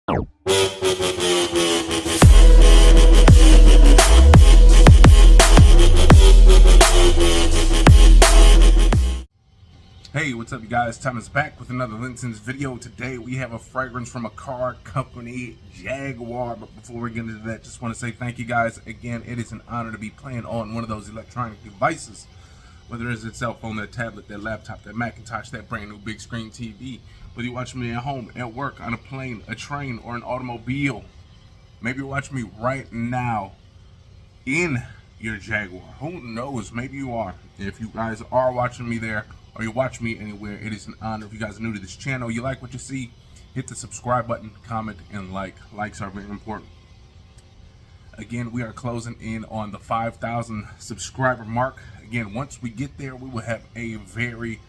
Hey, what's up you guys? Tom is back with another LinScents video. Today we have a fragrance from a car company, Jaguar. But before we get into that, just want to say thank you guys. Again, it is an honor to be playing on one of those electronic devices. Whether it's a cell phone, that tablet, that laptop, that Macintosh, that brand new big screen TV. Whether you're watching me at home, at work, on a plane, a train, or an automobile. Maybe you're watching me right now in your Jaguar. Who knows? Maybe you are. If you guys are watching me there, or you watch me anywhere, it is an honor. If you guys are new to this channel, you like what you see, hit the subscribe button, comment, and like. Likes are very important. Again, we are closing in on the 5,000 subscriber mark. Again, once we get there, we will have a very,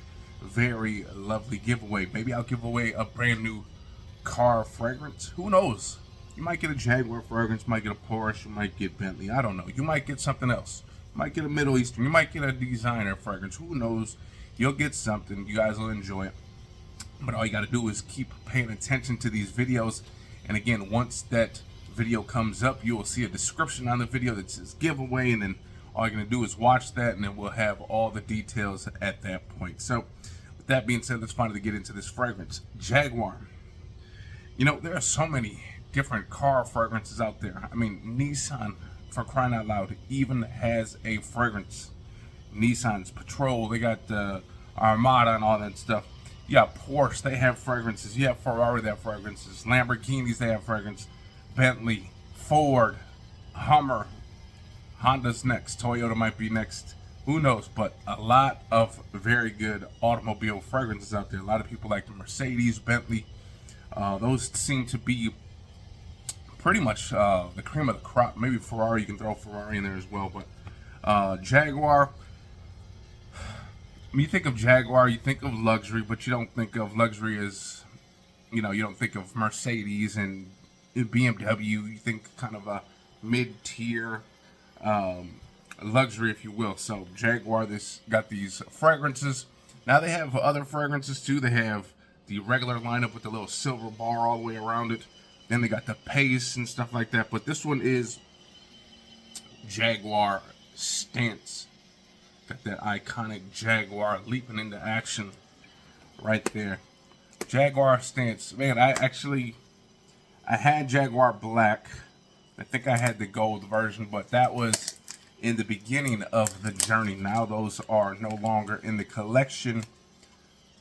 very lovely giveaway. Maybe I'll give away a brand new car fragrance. Who knows? You might get a Jaguar fragrance, you might get a Porsche, you might get Bentley. I don't know. You might get something else. You might get a Middle Eastern. You might get a designer fragrance. Who knows? You'll get something. You guys will enjoy it. But all you got to do is keep paying attention to these videos. And again, once that video comes up, you will see a description on the video that says giveaway. And then all you're going to do is watch that. And then we'll have all the details at that point. So with that being said, let's finally get into this fragrance. Jaguar. You know, there are so many different car fragrances out there. I mean, Nissan, for crying out loud, even has a fragrance. Nissan's Patrol, they got the Armada and all that stuff. You got Porsche, they have fragrances. You have Ferrari, they have fragrances. Lamborghinis, they have fragrance. Bentley, Ford, Hummer, Honda's next. Toyota might be next. Who knows? But a lot of very good automobile fragrances out there. A lot of people like the Mercedes, Bentley. Those seem to be pretty much the cream of the crop. Maybe Ferrari, you can throw Ferrari in there as well. But Jaguar, when you think of Jaguar, you think of luxury, but you don't think of luxury as, you know, you don't think of Mercedes and BMW. You think kind of a mid-tier luxury, if you will. So Jaguar, this got these fragrances. Now they have other fragrances too. They have the regular lineup with the little silver bar all the way around it. Then they got the paste and stuff like that. But this one is Jaguar Stance. Got that iconic Jaguar leaping into action right there. Jaguar Stance. Man, I had Jaguar Black. I think I had the gold version, but that was in the beginning of the journey. Now those are no longer in the collection.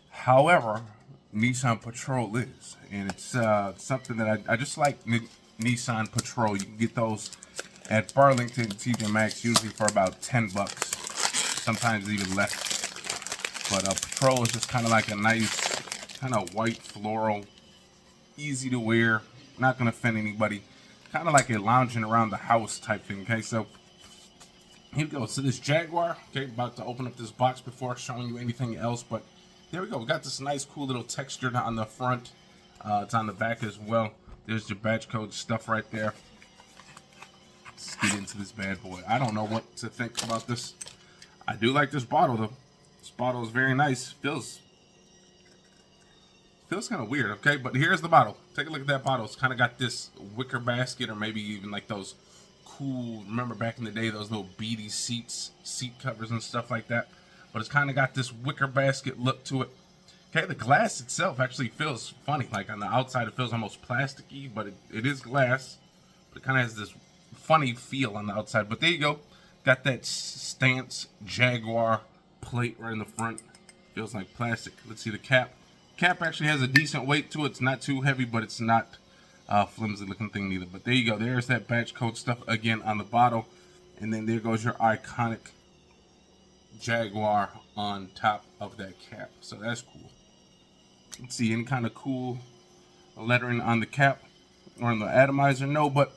However, Nissan Patrol is. And it's something that I just like. Nissan Patrol. You can get those at Burlington TJ Maxx usually for about $10. Sometimes even less. But Patrol is just kind of like a nice, kind of white floral, easy to wear, not going to offend anybody. Kind of like a lounging around the house type thing, okay? So, here we go. So this Jaguar, okay, about to open up this box before showing you anything else. But there we go. We got this nice, cool little texture on the front. It's on the back as well. There's your batch code stuff right there. Let's get into this bad boy. I don't know what to think about this. I do like this bottle though. This bottle is very nice. Feels kind of weird, okay? But here's the bottle. Take a look at that bottle. It's kind of got this wicker basket, or maybe even like those cool, remember back in the day, those little beady seat covers and stuff like that. But it's kind of got this wicker basket look to it. Okay, the glass itself actually feels funny. Like on the outside, it feels almost plasticky, but it is glass. But it kind of has this funny feel on the outside. But there you go. Got that Stance Jaguar plate right in the front. Feels like plastic. Let's see the cap. Cap actually has a decent weight to it. It's not too heavy, but it's not flimsy looking thing neither. But there you go. There's that batch code stuff again on the bottle. And then there goes your iconic Jaguar on top of that cap. So that's cool. Let's see, any kind of cool lettering on the cap or on the atomizer? No, but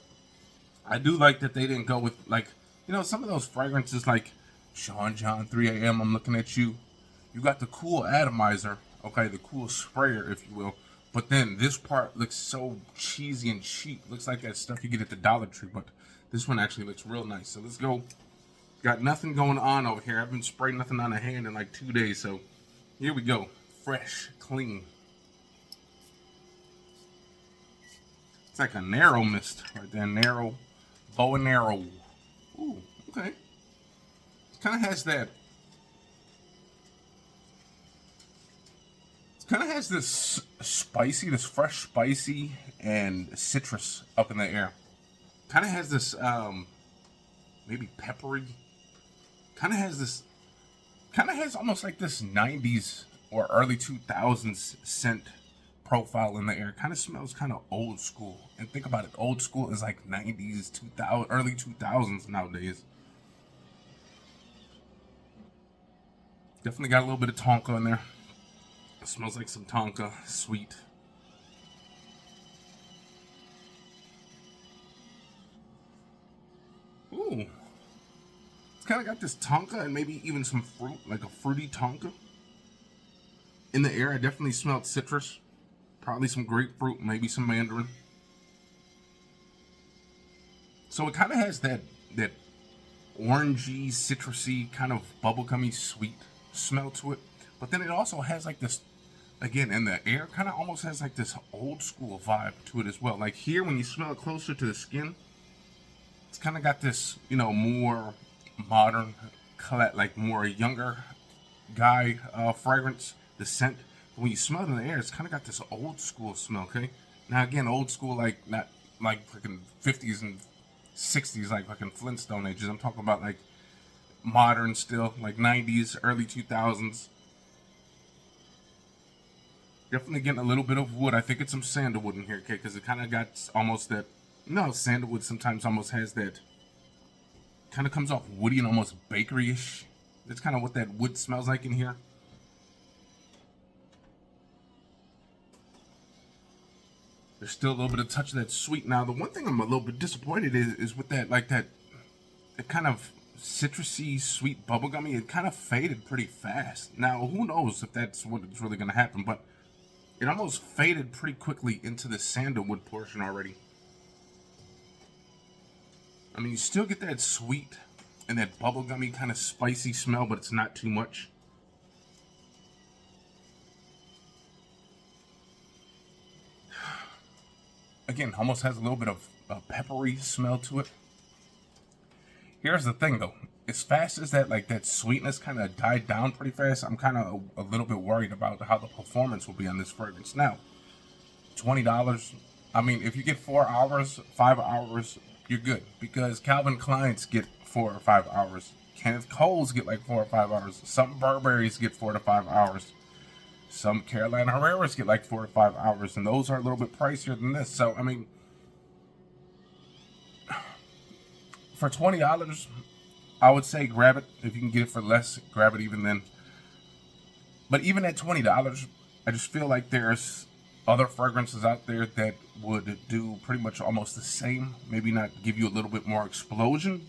I do like that they didn't go with, like, you know, some of those fragrances like Sean John 3 a.m. I'm looking at you. You got the cool atomizer, okay, the cool sprayer, if you will. But then this part looks so cheesy and cheap. Looks like that stuff you get at the Dollar Tree, but this one actually looks real nice. So let's go. Got nothing going on over here. I haven't sprayed nothing on the hand in like 2 days. So here we go. Fresh, clean. It's like a narrow mist right there. Narrow, bow and arrow. Ooh, okay. It kind of has that. It kind of has this spicy, this fresh spicy and citrus up in the air. Kind of has this maybe peppery. Kind of has almost like this 90s or early 2000s scent profile in the air. Kind of smells kind of old school. And think about it, old school is like 90s, 2000, early 2000s nowadays. Definitely got a little bit of tonka in there. It smells like some tonka, sweet. Ooh. It's kind of got this tonka and maybe even some fruit, like a fruity tonka. In the air, I definitely smelled citrus. Probably some grapefruit, maybe some mandarin. So it kind of has that orangey, citrusy, kind of bubblegummy sweet smell to it. But then it also has like this, again, in the air, kind of almost has like this old school vibe to it as well. Like here, when you smell it closer to the skin, it's kind of got this, you know, more modern, like more younger guy fragrance, the scent. When you smell it in the air, it's kind of got this old school smell, okay? Now, again, old school, like, not like fucking 50s and 60s, like fucking Flintstone ages. I'm talking about, like, modern still, like 90s, early 2000s. Definitely getting a little bit of wood. I think it's some sandalwood in here, okay? Because it kind of got almost that, no, sandalwood sometimes almost has that, kind of comes off woody and almost bakery-ish. That's kind of what that wood smells like in here. There's still a little bit of touch of that sweet. Now, the one thing I'm a little bit disappointed is with that, like that kind of citrusy, sweet bubblegummy, it kind of faded pretty fast. Now, who knows if that's what's really going to happen, but it almost faded pretty quickly into the sandalwood portion already. I mean, you still get that sweet and that bubblegummy kind of spicy smell, but it's not too much. Again, almost has a little bit of a peppery smell to it. Here's the thing, though. As fast as that, like that sweetness kind of died down pretty fast, I'm kind of a little bit worried about how the performance will be on this fragrance. Now, $20. I mean, if you get 4 hours, 5 hours, you're good. Because Calvin Klein's get 4 or 5 hours. Kenneth Cole's get like 4 or 5 hours. Some Burberry's get 4 to 5 hours. Some Carolina Herrera's get like 4 to 5 hours, and those are a little bit pricier than this. So, I mean, for $20, I would say grab it. If you can get it for less, grab it even then. But even at $20, I just feel like there's other fragrances out there that would do pretty much almost the same. Maybe not give you a little bit more explosion,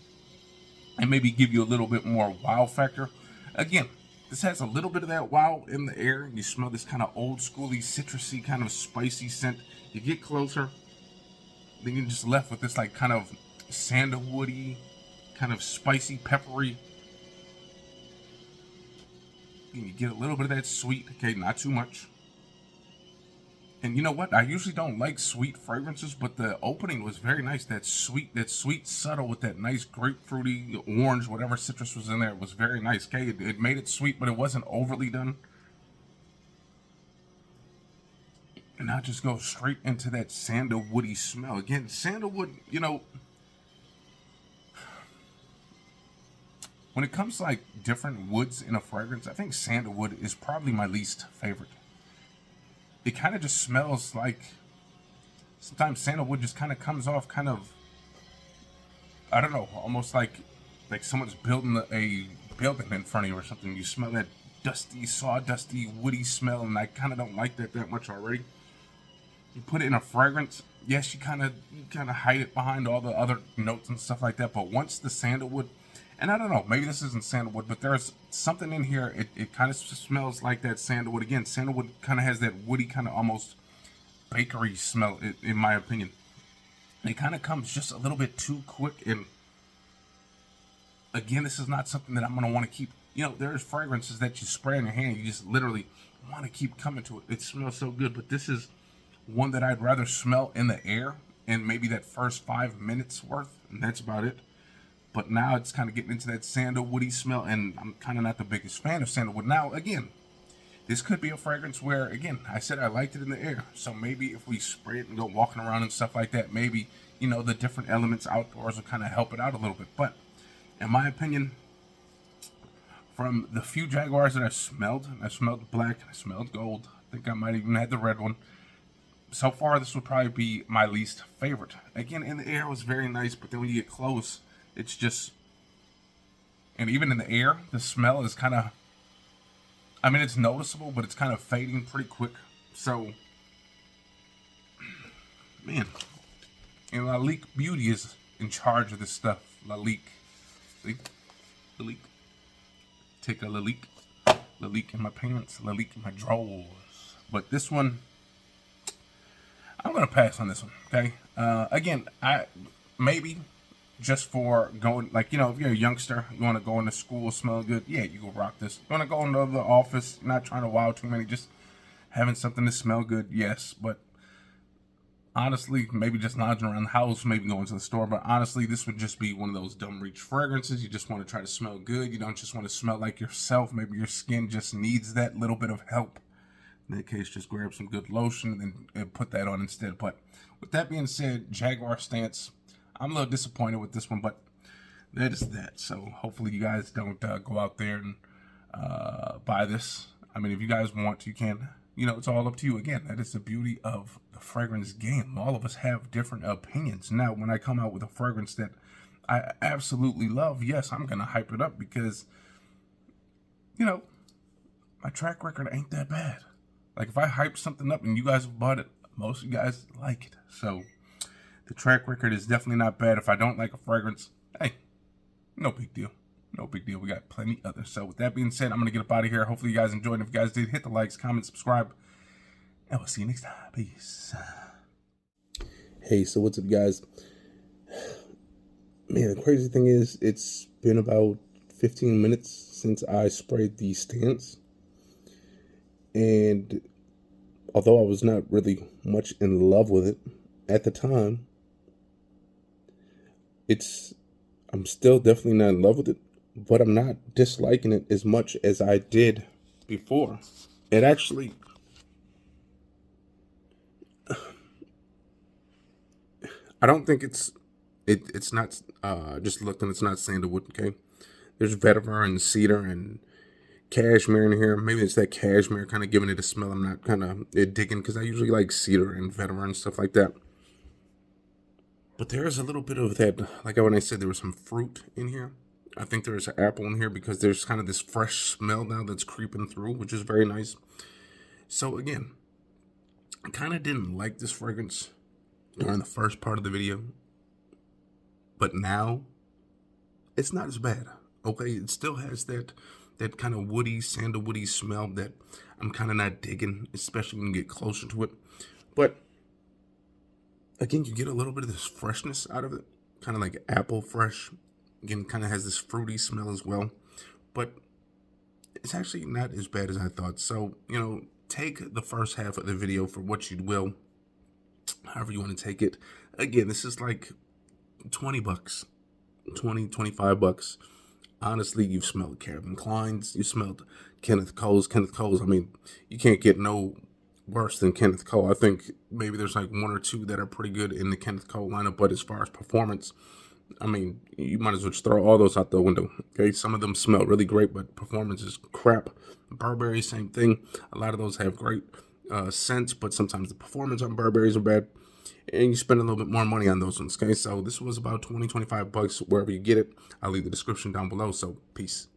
and maybe give you a little bit more wow factor. Again, this has a little bit of that wow in the air. You smell this kind of old schooly, citrusy, kind of spicy scent. You get closer, then you're just left with this like kind of sandalwoody, kind of spicy, peppery. And you get a little bit of that sweet, okay, not too much. And you know what? I usually don't like sweet fragrances, but the opening was very nice. That sweet subtle with that nice grapefruity, orange, whatever citrus was in there, it was very nice. Okay, it made it sweet, but it wasn't overly done. And now just go straight into that sandalwoody smell. Again, sandalwood, you know, when it comes to like different woods in a fragrance, I think sandalwood is probably my least favorite. It kind of just smells like, sometimes sandalwood just kind of comes off kind of, I don't know, almost like someone's building a building in front of you or something. You smell that dusty, sawdusty, woody smell, and I kind of don't like that much already. You put it in a fragrance, yes, you kind of hide it behind all the other notes and stuff like that, but once the sandalwood, and I don't know, maybe this isn't sandalwood, but there's something in here, it kind of smells like that sandalwood. Again, sandalwood kind of has that woody, kind of almost bakery smell, in my opinion. And it kind of comes just a little bit too quick, and again, this is not something that I'm going to want to keep, you know, there's fragrances that you spray on your hand, you just literally want to keep coming to it. It smells so good, but this is one that I'd rather smell in the air and maybe that first 5 minutes worth, and that's about it. But now it's kind of getting into that sandalwoody smell, and I'm kind of not the biggest fan of sandalwood. Now, again, this could be a fragrance where, again, I said I liked it in the air. So maybe if we spray it and go walking around and stuff like that, maybe, you know, the different elements outdoors will kind of help it out a little bit. But in my opinion, from the few Jaguars that I smelled black, I smelled gold. I think I might even had the red one. So far, this would probably be my least favorite. Again, in the air, it was very nice, but then when you get close, it's just, and even in the air, the smell is kind of, I mean, it's noticeable, but it's kind of fading pretty quick. So, man, and Lalique Beauty is in charge of this stuff. Lalique. Take a Lalique in my pants, Lalique in my drawers. But this one, I'm gonna pass on this one. Okay. Again, I maybe just for going, like, you know, if you're a youngster, you want to go into school, smell good, yeah, you go rock this. You want to go into the office, not trying to wow too many, just having something to smell good, yes. But honestly, maybe just lounging around the house, maybe going to the store. But honestly, this would just be one of those dumb reach fragrances. You just want to try to smell good. You don't just want to smell like yourself. Maybe your skin just needs that little bit of help. In that case, just grab some good lotion and put that on instead. But with that being said, Jaguar Stance, I'm a little disappointed with this one, but that is that. So hopefully you guys don't go out there and buy this. I mean, if you guys want, you can. You know, it's all up to you. Again, that is the beauty of the fragrance game. All of us have different opinions. Now, when I come out with a fragrance that I absolutely love, yes, I'm going to hype it up because, you know, my track record ain't that bad. Like, if I hype something up and you guys have bought it, most of you guys like it. So the track record is definitely not bad. If I don't like a fragrance, hey, no big deal. No big deal. We got plenty others. So with that being said, I'm going to get up out of here. Hopefully you guys enjoyed. If you guys did, hit the likes, comment, subscribe, and we'll see you next time. Peace. Hey, so what's up, guys? Man, the crazy thing is, it's been about 15 minutes since I sprayed the Stance. And although I was not really much in love with it at the time, I'm still definitely not in love with it, but I'm not disliking it as much as I did before. It actually, I don't think it's not, just looking, it's not sandalwood, okay? There's vetiver and cedar and cashmere in here. Maybe it's that cashmere kind of giving it a smell. I'm not kind of digging because I usually like cedar and vetiver and stuff like that. But there is a little bit of that, like when I said there was some fruit in here. I think there is an apple in here because there's kind of this fresh smell now that's creeping through, which is very nice. So again, I kind of didn't like this fragrance during the first part of the video. But now, it's not as bad, okay? It still has that kind of woody, sandalwoody smell that I'm kind of not digging, especially when you get closer to it. But again, you get a little bit of this freshness out of it, kind of like apple fresh. Again, kind of has this fruity smell as well. But it's actually not as bad as I thought. So, you know, take the first half of the video for what you will, however you want to take it. Again, this is like $20, 20, 25 bucks. Honestly, you've smelled Calvin Klein's, you smelled Kenneth Cole's. I mean, you can't get no worse than Kenneth Cole. I think maybe there's like one or two that are pretty good in the Kenneth Cole lineup, but as far as performance, I mean, you might as well just throw all those out the window. Okay, some of them smell really great, but performance is crap. Burberry, same thing. A lot of those have great scents, but sometimes the performance on Burberry's are bad, and you spend a little bit more money on those ones. Okay, so this was about 20, 25 bucks wherever you get it. I'll leave the description down below. So peace.